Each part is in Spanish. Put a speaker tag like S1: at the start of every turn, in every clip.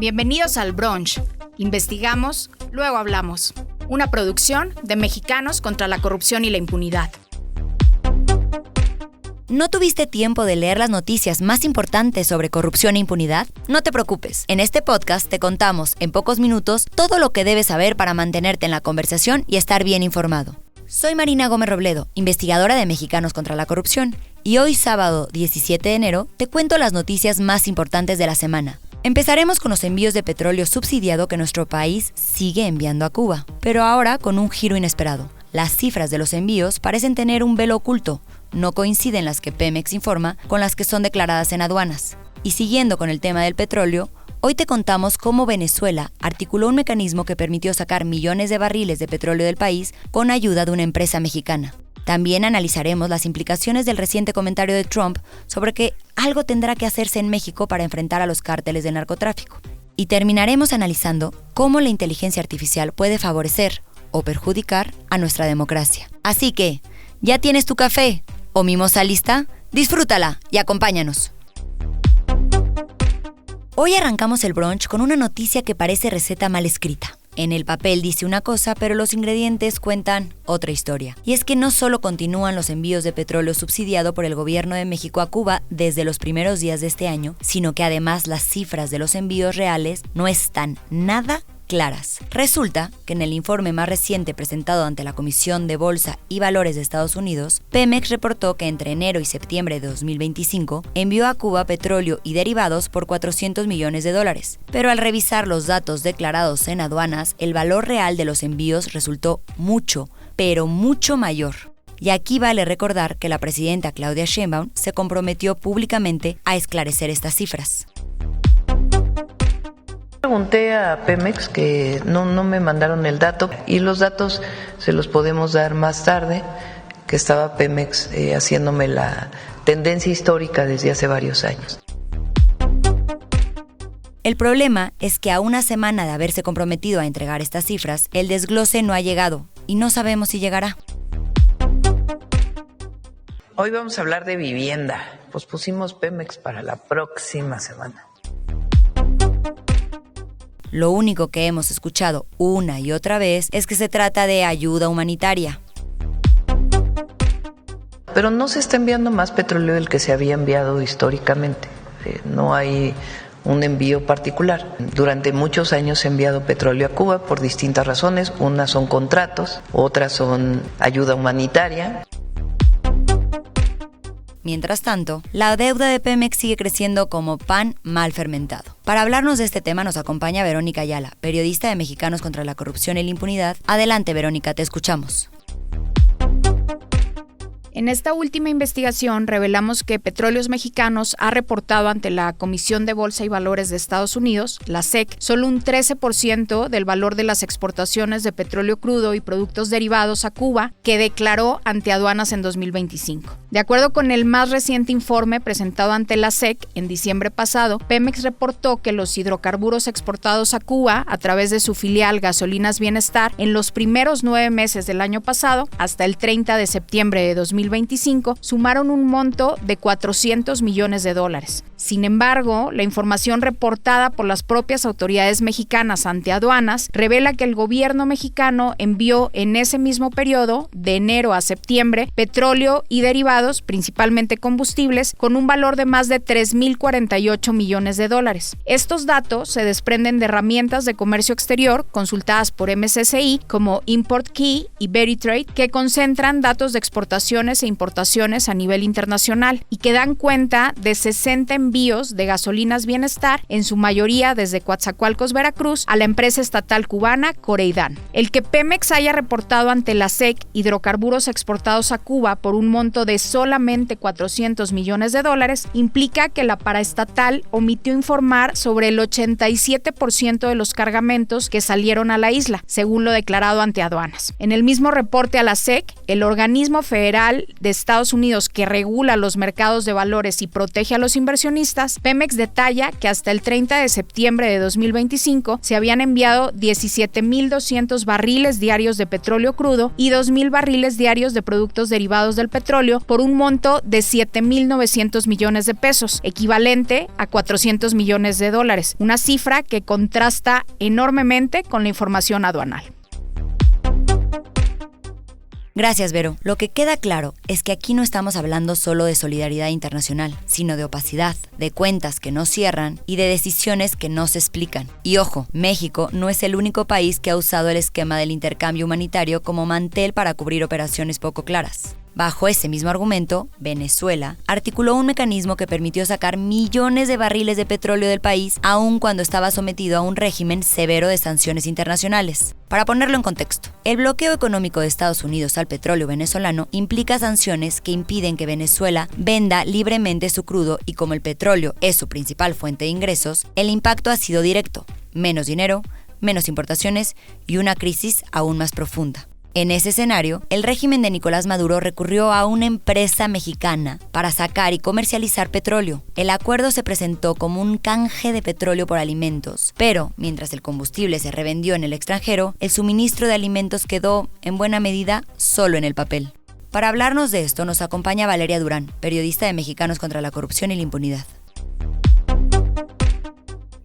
S1: Bienvenidos al Brunch. Investigamos, luego hablamos. Una producción de Mexicanos contra la Corrupción y la Impunidad.
S2: ¿No tuviste tiempo de leer las noticias más importantes sobre corrupción e impunidad? No te preocupes. En este podcast te contamos, en pocos minutos, todo lo que debes saber para mantenerte en la conversación y estar bien informado. Soy Marina Gómez Robledo, investigadora de Mexicanos contra la Corrupción, y hoy, sábado 17 de enero, te cuento las noticias más importantes de la semana. Empezaremos con los envíos de petróleo subsidiado que nuestro país sigue enviando a Cuba, pero ahora con un giro inesperado. Las cifras de los envíos parecen tener un velo oculto. No coinciden las que Pemex informa con las que son declaradas en aduanas. Y siguiendo con el tema del petróleo, hoy te contamos cómo Venezuela articuló un mecanismo que permitió sacar millones de barriles de petróleo del país con ayuda de una empresa mexicana. También analizaremos las implicaciones del reciente comentario de Trump sobre que algo tendrá que hacerse en México para enfrentar a los cárteles del narcotráfico. Y terminaremos analizando cómo la inteligencia artificial puede favorecer o perjudicar a nuestra democracia. Así que, ¿ya tienes tu café o mimosa lista? Disfrútala y acompáñanos. Hoy arrancamos el brunch con una noticia que parece receta mal escrita. En el papel dice una cosa, pero los ingredientes cuentan otra historia. Y es que no solo continúan los envíos de petróleo subsidiado por el gobierno de México a Cuba desde los primeros días de este año, sino que además las cifras de los envíos reales no están nada claras. Resulta que en el informe más reciente presentado ante la Comisión de Bolsa y Valores de Estados Unidos, Pemex reportó que entre enero y septiembre de 2025 envió a Cuba petróleo y derivados por $400 millones. Pero al revisar los datos declarados en aduanas, el valor real de los envíos resultó mucho, pero mucho mayor. Y aquí vale recordar que la presidenta Claudia Sheinbaum se comprometió públicamente a esclarecer estas cifras.
S3: Pregunté a Pemex que no me mandaron el dato y los datos se los podemos dar más tarde, que estaba Pemex haciéndome la tendencia histórica desde hace varios años.
S2: El problema es que a una semana de haberse comprometido a entregar estas cifras, el desglose no ha llegado y no sabemos si llegará.
S3: Hoy vamos a hablar de vivienda. Pues pusimos Pemex para la próxima semana.
S2: Lo único que hemos escuchado una y otra vez es que se trata de ayuda humanitaria.
S3: Pero no se está enviando más petróleo del que se había enviado históricamente. No hay un envío particular. Durante muchos años se ha enviado petróleo a Cuba por distintas razones. Unas son contratos, otras son ayuda humanitaria.
S2: Mientras tanto, la deuda de Pemex sigue creciendo como pan mal fermentado. Para hablarnos de este tema nos acompaña Verónica Ayala, periodista de Mexicanos contra la Corrupción y la Impunidad. Adelante, Verónica, te escuchamos.
S1: En esta última investigación revelamos que Petróleos Mexicanos ha reportado ante la Comisión de Bolsa y Valores de Estados Unidos, la SEC, solo un 13% del valor de las exportaciones de petróleo crudo y productos derivados a Cuba que declaró ante aduanas en 2025. De acuerdo con el más reciente informe presentado ante la SEC en diciembre pasado, Pemex reportó que los hidrocarburos exportados a Cuba a través de su filial Gasolinas Bienestar en los primeros 9 meses del año pasado, hasta el 30 de septiembre de 2025, sumaron un monto de $400 millones. Sin embargo, la información reportada por las propias autoridades mexicanas ante aduanas revela que el gobierno mexicano envió en ese mismo periodo, de enero a septiembre, petróleo y derivados, principalmente combustibles, con un valor de más de $3,048 millones. Estos datos se desprenden de herramientas de comercio exterior consultadas por MSCI como ImportKey y VeriTrade, que concentran datos de exportaciones e importaciones a nivel internacional y que dan cuenta de 60 envíos de Gasolinas Bienestar, en su mayoría desde Coatzacoalcos, Veracruz, a la empresa estatal cubana Coreidán. El que Pemex haya reportado ante la SEC hidrocarburos exportados a Cuba por un monto de solamente $400 millones implica que la paraestatal omitió informar sobre el 87% de los cargamentos que salieron a la isla, según lo declarado ante aduanas. En el mismo reporte a la SEC, el organismo federal Federal de Estados Unidos que regula los mercados de valores y protege a los inversionistas, Pemex detalla que hasta el 30 de septiembre de 2025 se habían enviado 17,200 barriles diarios de petróleo crudo y 2,000 barriles diarios de productos derivados del petróleo por un monto de 7,900 millones de pesos, equivalente a 400 millones de dólares, una cifra que contrasta enormemente con la información aduanal.
S2: Gracias, Vero. Lo que queda claro es que aquí no estamos hablando solo de solidaridad internacional, sino de opacidad, de cuentas que no cierran y de decisiones que no se explican. Y ojo, México no es el único país que ha usado el esquema del intercambio humanitario como mantel para cubrir operaciones poco claras. Bajo ese mismo argumento, Venezuela articuló un mecanismo que permitió sacar millones de barriles de petróleo del país, aun cuando estaba sometido a un régimen severo de sanciones internacionales. Para ponerlo en contexto, el bloqueo económico de Estados Unidos al petróleo venezolano implica sanciones que impiden que Venezuela venda libremente su crudo y como el petróleo es su principal fuente de ingresos, el impacto ha sido directo: menos dinero, menos importaciones y una crisis aún más profunda. En ese escenario, el régimen de Nicolás Maduro recurrió a una empresa mexicana para sacar y comercializar petróleo. El acuerdo se presentó como un canje de petróleo por alimentos, pero mientras el combustible se revendió en el extranjero, el suministro de alimentos quedó, en buena medida, solo en el papel. Para hablarnos de esto nos acompaña Valeria Durán, periodista de Mexicanos contra la Corrupción y la Impunidad.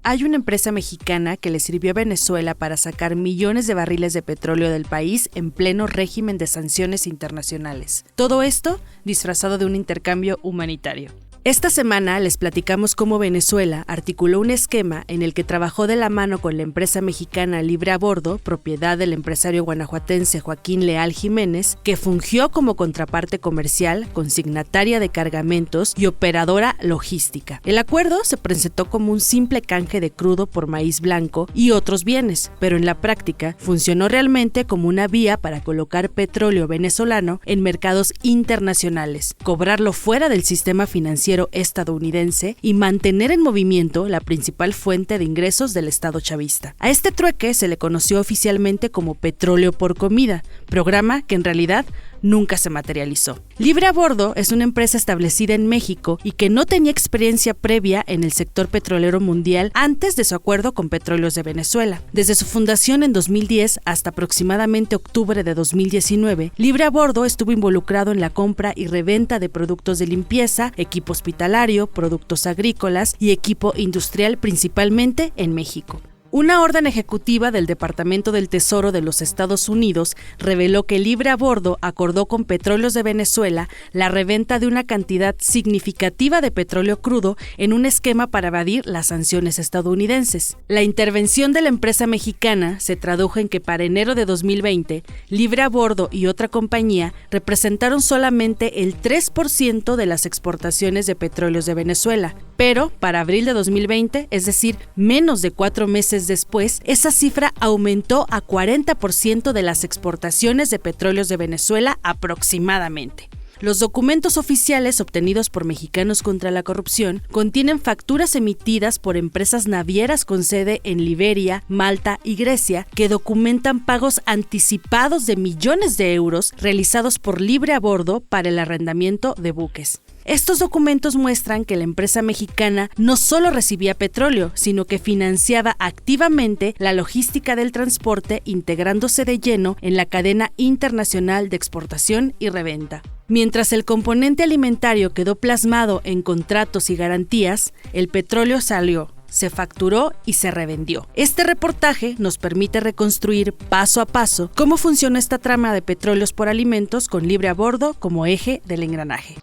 S4: Hay una empresa mexicana que le sirvió a Venezuela para sacar millones de barriles de petróleo del país en pleno régimen de sanciones internacionales. Todo esto disfrazado de un intercambio humanitario. Esta semana les platicamos cómo Venezuela articuló un esquema en el que trabajó de la mano con la empresa mexicana Libre a Bordo, propiedad del empresario guanajuatense Joaquín Leal Jiménez, que fungió como contraparte comercial, consignataria de cargamentos y operadora logística. El acuerdo se presentó como un simple canje de crudo por maíz blanco y otros bienes, pero en la práctica funcionó realmente como una vía para colocar petróleo venezolano en mercados internacionales, cobrarlo fuera del sistema financiero estadounidense y mantener en movimiento la principal fuente de ingresos del Estado chavista. A este trueque se le conoció oficialmente como Petróleo por Comida, programa que en realidad nunca se materializó. Libre a Bordo es una empresa establecida en México y que no tenía experiencia previa en el sector petrolero mundial antes de su acuerdo con Petróleos de Venezuela. Desde su fundación en 2010 hasta aproximadamente octubre de 2019, Libre a Bordo estuvo involucrado en la compra y reventa de productos de limpieza, equipo hospitalario, productos agrícolas y equipo industrial principalmente en México. Una orden ejecutiva del Departamento del Tesoro de los Estados Unidos reveló que Libre a Bordo acordó con Petróleos de Venezuela la reventa de una cantidad significativa de petróleo crudo en un esquema para evadir las sanciones estadounidenses. La intervención de la empresa mexicana se tradujo en que para enero de 2020, Libre a Bordo y otra compañía representaron solamente el 3% de las exportaciones de Petróleos de Venezuela, pero para abril de 2020, es decir, menos de 4 meses después, esa cifra aumentó a 40% de las exportaciones de Petróleos de Venezuela aproximadamente. Los documentos oficiales obtenidos por Mexicanos contra la Corrupción contienen facturas emitidas por empresas navieras con sede en Liberia, Malta y Grecia que documentan pagos anticipados de millones de euros realizados por Libre a Bordo para el arrendamiento de buques. Estos documentos muestran que la empresa mexicana no solo recibía petróleo, sino que financiaba activamente la logística del transporte, integrándose de lleno en la cadena internacional de exportación y reventa. Mientras el componente alimentario quedó plasmado en contratos y garantías, el petróleo salió, se facturó y se revendió. Este reportaje nos permite reconstruir paso a paso cómo funciona esta trama de petróleos por alimentos con Libre a Bordo como eje del engranaje.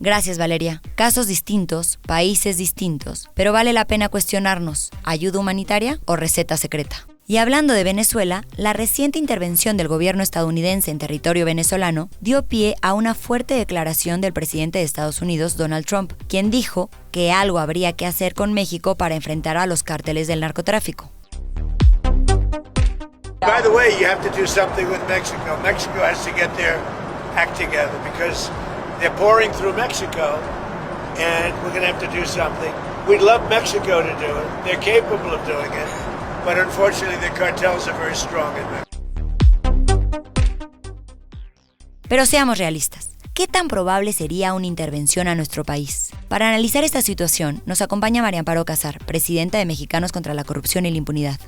S2: Gracias, Valeria. Casos distintos, países distintos, pero vale la pena cuestionarnos: ¿ayuda humanitaria o receta secreta? Y hablando de Venezuela, la reciente intervención del gobierno estadounidense en territorio venezolano dio pie a una fuerte declaración del presidente de Estados Unidos, Donald Trump, quien dijo que algo habría que hacer con México para enfrentar a los cárteles del narcotráfico.
S5: By the way, you have to do something with Mexico. Mexico has to get their act together because they're pouring through Mexico and we're going to have to do something. We'd love Mexico to do it. They're capable of doing it. But unfortunately, the cartels are very strong in Mexico.
S2: Pero seamos realistas. ¿Qué tan probable sería una intervención a nuestro país? Para analizar esta situación, nos acompaña María Amparo Casar, presidenta de Mexicanos contra la Corrupción y la Impunidad.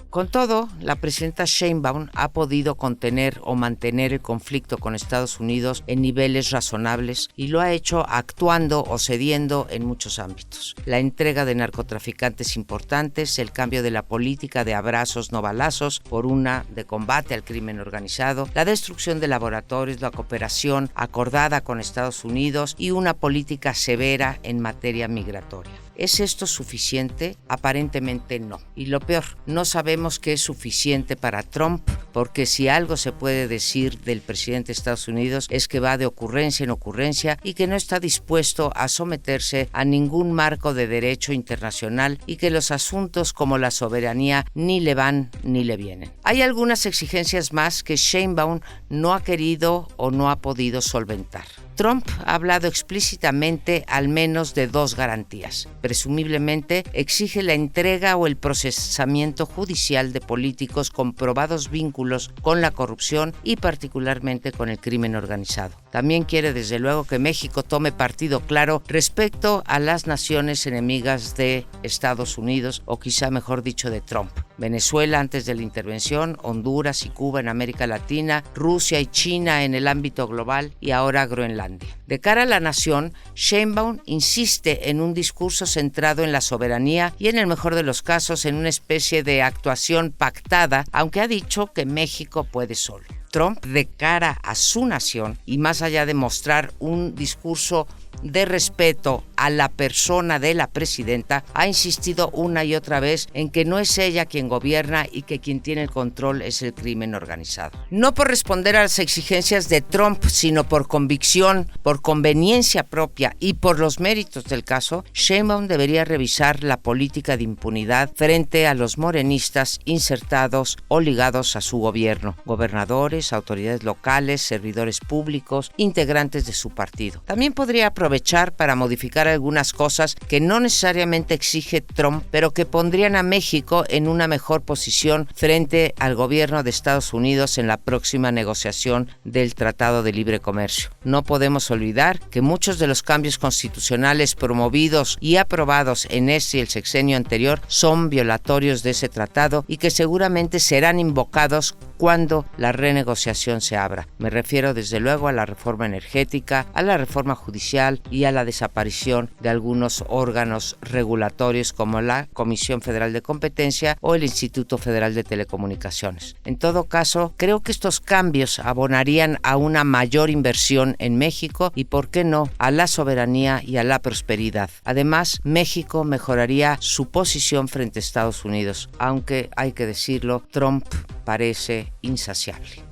S6: Con todo, la presidenta Sheinbaum ha podido contener o mantener el conflicto con Estados Unidos en niveles razonables y lo ha hecho actuando o cediendo en muchos ámbitos. La entrega de narcotraficantes importantes, el cambio de la política de abrazos no balazos por una de combate al crimen organizado, la destrucción de laboratorios, la cooperación acordada con Estados Unidos y una política severa en materia migratoria. ¿Es esto suficiente? Aparentemente no. Y lo peor, no sabemos qué es suficiente para Trump, porque si algo se puede decir del presidente de Estados Unidos es que va de ocurrencia en ocurrencia y que no está dispuesto a someterse a ningún marco de derecho internacional y que los asuntos como la soberanía ni le van ni le vienen. Hay algunas exigencias más que Sheinbaum no ha querido o no ha podido solventar. Trump ha hablado explícitamente al menos de dos garantías. Presumiblemente exige la entrega o el procesamiento judicial de políticos con probados vínculos con la corrupción y particularmente con el crimen organizado. También quiere desde luego que México tome partido claro respecto a las naciones enemigas de Estados Unidos, o quizá mejor dicho de Trump. Venezuela antes de la intervención, Honduras y Cuba en América Latina, Rusia y China en el ámbito global y ahora Groenlandia. De cara a la nación, Sheinbaum insiste en un discurso centrado en la soberanía y en el mejor de los casos en una especie de actuación pactada, aunque ha dicho que México puede solo. Trump, de cara a su nación y más allá de mostrar un discurso de respeto a la persona de la presidenta, ha insistido una y otra vez en que no es ella quien gobierna y que quien tiene el control es el crimen organizado. No por responder a las exigencias de Trump, sino por convicción, por conveniencia propia y por los méritos del caso, Sheinbaum debería revisar la política de impunidad frente a los morenistas insertados o ligados a su gobierno, gobernadores, autoridades locales, servidores públicos, integrantes de su partido. También podría aprovechar para modificar algunas cosas que no necesariamente exige Trump, pero que pondrían a México en una mejor posición frente al gobierno de Estados Unidos en la próxima negociación del Tratado de Libre Comercio. No podemos olvidar que muchos de los cambios constitucionales promovidos y aprobados en este y el sexenio anterior son violatorios de ese tratado y que seguramente serán invocados cuando la renegociación se abra. Me refiero desde luego a la reforma energética, a la reforma judicial y a la desaparición de algunos órganos regulatorios como la Comisión Federal de Competencia o el Instituto Federal de Telecomunicaciones. En todo caso, creo que estos cambios abonarían a una mayor inversión en México y, ¿por qué no?, a la soberanía y a la prosperidad. Además, México mejoraría su posición frente a Estados Unidos, aunque hay que decirlo, Trump parece insaciable.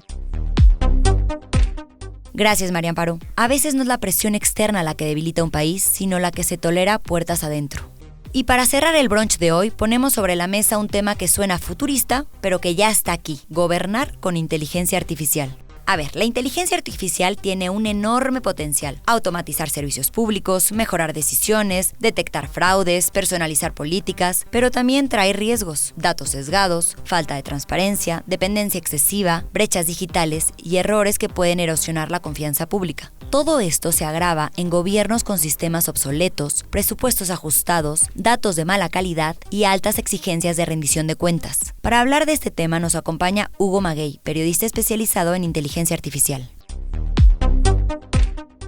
S2: Gracias, María Amparo. A veces no es la presión externa la que debilita un país, sino la que se tolera puertas adentro. Y para cerrar el brunch de hoy, ponemos sobre la mesa un tema que suena futurista, pero que ya está aquí: gobernar con inteligencia artificial. A ver, la inteligencia artificial tiene un enorme potencial: automatizar servicios públicos, mejorar decisiones, detectar fraudes, personalizar políticas, pero también trae riesgos: datos sesgados, falta de transparencia, dependencia excesiva, brechas digitales y errores que pueden erosionar la confianza pública. Todo esto se agrava en gobiernos con sistemas obsoletos, presupuestos ajustados, datos de mala calidad y altas exigencias de rendición de cuentas. Para hablar de este tema nos acompaña Hugo Maguey, periodista especializado en inteligencia artificial.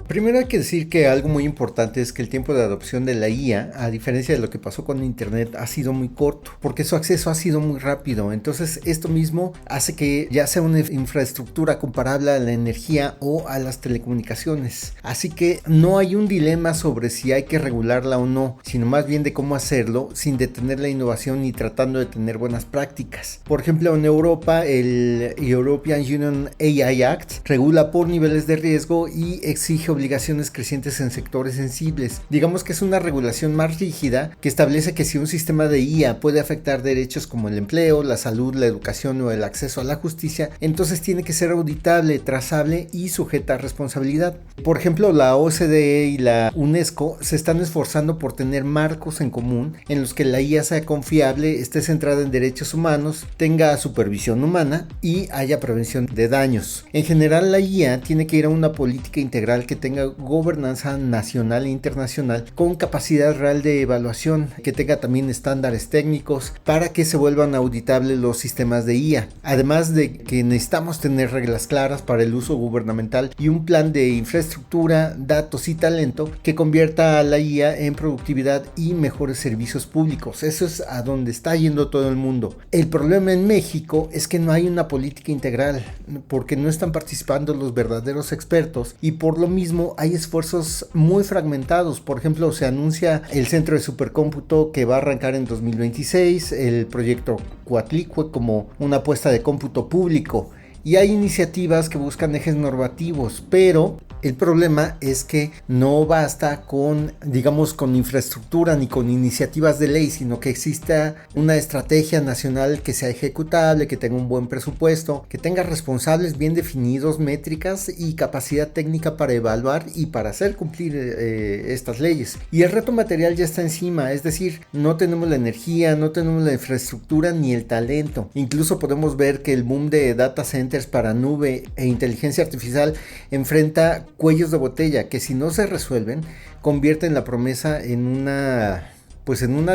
S7: Primero hay que decir que algo muy importante es que el tiempo de adopción de la IA, a diferencia de lo que pasó con Internet, ha sido muy corto, porque su acceso ha sido muy rápido. Entonces esto mismo hace que ya sea una infraestructura comparable a la energía o a las telecomunicaciones. Así que no hay un dilema sobre si hay que regularla o no, sino más bien de cómo hacerlo sin detener la innovación ni tratando de tener buenas prácticas. Por ejemplo, en Europa, el European Union AI Act regula por niveles de riesgo y exige obligaciones crecientes en sectores sensibles. Digamos que es una regulación más rígida que establece que si un sistema de IA puede afectar derechos como el empleo, la salud, la educación o el acceso a la justicia, entonces tiene que ser auditable, trazable y sujeta a responsabilidad. Por ejemplo, la OCDE y la UNESCO se están esforzando por tener marcos en común en los que la IA sea confiable, esté centrada en derechos humanos, tenga supervisión humana y haya prevención de daños. En general, la IA tiene que ir a una política integral que tenga gobernanza nacional e internacional con capacidad real de evaluación, que tenga también estándares técnicos para que se vuelvan auditables los sistemas de IA. Además de que necesitamos tener reglas claras para el uso gubernamental y un plan de infraestructura, datos y talento que convierta a la IA en productividad y mejores servicios públicos. Eso es a donde está yendo todo el mundo. El problema en México es que no hay una política integral porque no están participando los verdaderos expertos y por lo mismo hay esfuerzos muy fragmentados. Por ejemplo, se anuncia el centro de supercómputo que va a arrancar en 2026, el proyecto Coatlicue como una apuesta de cómputo público, y hay iniciativas que buscan ejes normativos, pero el problema es que no basta con, digamos, con infraestructura ni con iniciativas de ley, sino que exista una estrategia nacional que sea ejecutable, que tenga un buen presupuesto, que tenga responsables bien definidos, métricas y capacidad técnica para evaluar y para hacer cumplir estas leyes. Y el reto material ya está encima, es decir, no tenemos la energía, no tenemos la infraestructura ni el talento. Incluso podemos ver que el boom de data centers para nube e inteligencia artificial enfrenta cuellos de botella que si no se resuelven convierten la promesa en una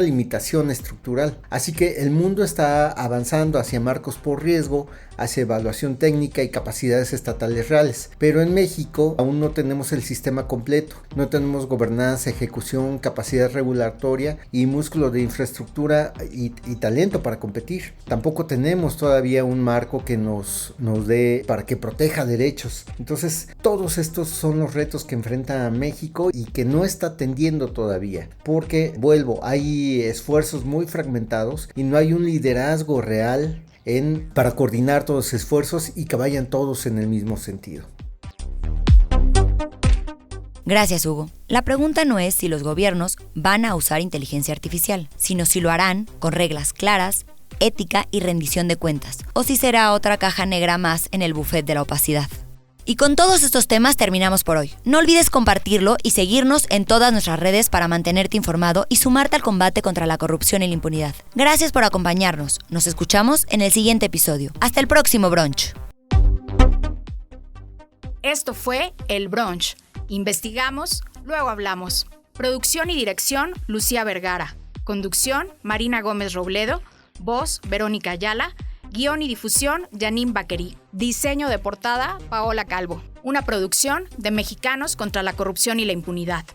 S7: limitación estructural. Así que el mundo está avanzando hacia marcos por riesgo, hacia evaluación técnica y capacidades estatales reales. Pero en México aún no tenemos el sistema completo. No tenemos gobernanza, ejecución, capacidad regulatoria y músculo de infraestructura y talento para competir. Tampoco tenemos todavía un marco que nos dé para que proteja derechos. Entonces, todos estos son los retos que enfrenta México y que no está atendiendo todavía. Porque, hay esfuerzos muy fragmentados y no hay un liderazgo real para coordinar todos los esfuerzos y que vayan todos en el mismo sentido.
S2: Gracias, Hugo. La pregunta no es si los gobiernos van a usar inteligencia artificial, sino si lo harán con reglas claras, ética y rendición de cuentas, o si será otra caja negra más en el buffet de la opacidad. Y con todos estos temas terminamos por hoy. No olvides compartirlo y seguirnos en todas nuestras redes para mantenerte informado y sumarte al combate contra la corrupción y la impunidad. Gracias por acompañarnos. Nos escuchamos en el siguiente episodio. Hasta el próximo brunch.
S1: Esto fue El Brunch. Investigamos, luego hablamos. Producción y dirección, Lucía Vergara. Conducción, Marina Gómez Robledo. Voz, Verónica Ayala. Guión y difusión, Janine Baquerí. Diseño de portada, Paola Calvo. Una producción de Mexicanos contra la Corrupción y la Impunidad.